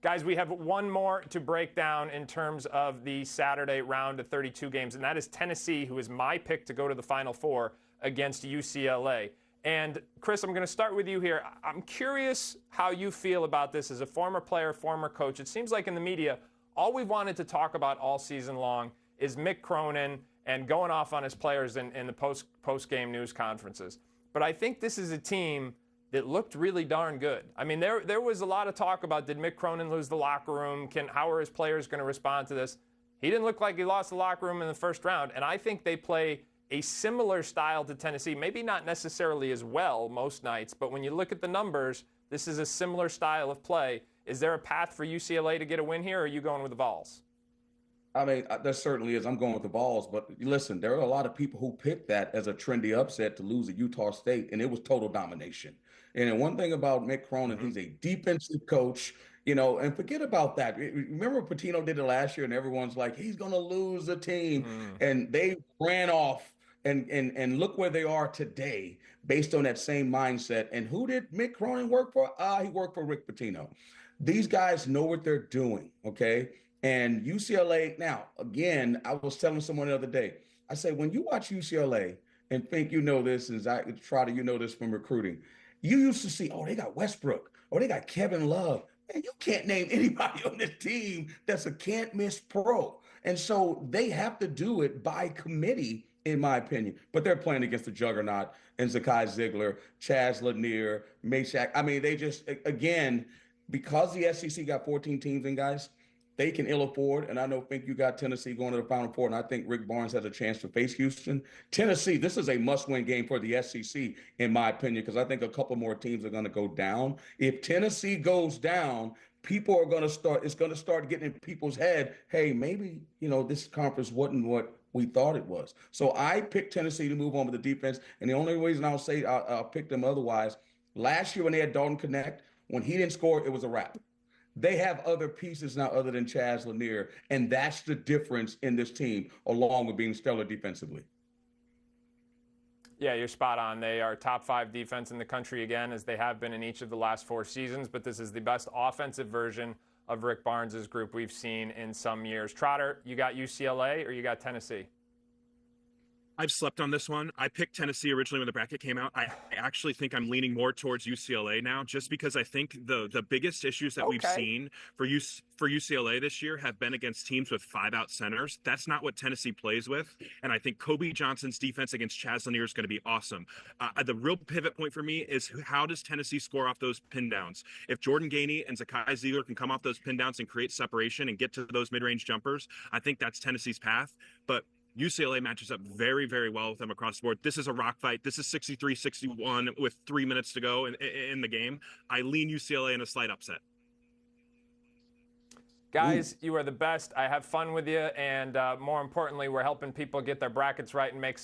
Guys, we have one more to break down in terms of the Saturday round of 32 games, and that is Tennessee, who is my pick to go to the Final Four against UCLA. And, Chris, I'm going to start with you here. I'm curious how you feel about this as a former player, former coach. It seems like in the media, all we've wanted to talk about all season long is Mick Cronin and going off on his players in the post-game news conferences. But I think this is a team that looked really darn good. I mean, there was a lot of talk about, did Mick Cronin lose the locker room? How are his players going to respond to this? He didn't look like he lost the locker room in the first round, and I think they play a similar style to Tennessee, maybe not necessarily as well most nights, but when you look at the numbers, this is a similar style of play. Is there a path for UCLA to get a win here, or are you going with the Vols? I mean, there certainly is. I'm going with the Vols, but listen, there are a lot of people who picked that as a trendy upset to lose at Utah State, and it was total domination. And then one thing about Mick Cronin, he's a defensive coach, and forget about that. Remember Pitino did it last year, and everyone's like, he's going to lose the team. And they ran off, and look where they are today based on that same mindset. And who did Mick Cronin work for? He worked for Rick Pitino. These guys know what they're doing, okay? And UCLA, now, again, I was telling someone the other day, I say, when you watch UCLA and think you know this, and I try to, this from recruiting, you used to see, oh, they got Westbrook, or they got Kevin Love. And you can't name anybody on this team that's a can't-miss pro. And so they have to do it by committee, in my opinion. But they're playing against the juggernaut and Zakai Ziegler, Chaz Lanier, Meshack. I mean, they just, again, because the SEC got 14 teams in, guys, they can ill afford, and I think you got Tennessee going to the Final Four, and I think Rick Barnes has a chance to face Houston. Tennessee, this is a must-win game for the SEC, in my opinion, because I think a couple more teams are going to go down. If Tennessee goes down, people are going to start getting in people's head, hey, maybe, this conference wasn't what we thought it was. So I picked Tennessee to move on with the defense, and the only reason I'll say I'll pick them otherwise, last year when they had Dalton Connect, when he didn't score, it was a wrap. They have other pieces now other than Chaz Lanier, and that's the difference in this team, along with being stellar defensively. Yeah, you're spot on. They are top 5 defense in the country again, as they have been in each of the last 4 seasons, but this is the best offensive version of Rick Barnes' group we've seen in some years. Trotter, you got UCLA or you got Tennessee? I've slept on this one. I picked Tennessee originally when the bracket came out. I actually think I'm leaning more towards UCLA now, just because I think the biggest issues that we've seen for UCLA this year have been against teams with 5-out centers. That's not what Tennessee plays with. And I think Kobe Johnson's defense against Chaz Lanier is going to be awesome. The real pivot point for me is how does Tennessee score off those pin downs? If Jordan Gainey and Zakai Ziegler can come off those pin downs and create separation and get to those mid-range jumpers, I think that's Tennessee's path. But UCLA matches up very, very well with them across the board. This is a rock fight. This is 63-61 with 3 minutes to go in the game. I lean UCLA in a slight upset. Guys, you are the best. I have fun with you, and more importantly, we're helping people get their brackets right and make some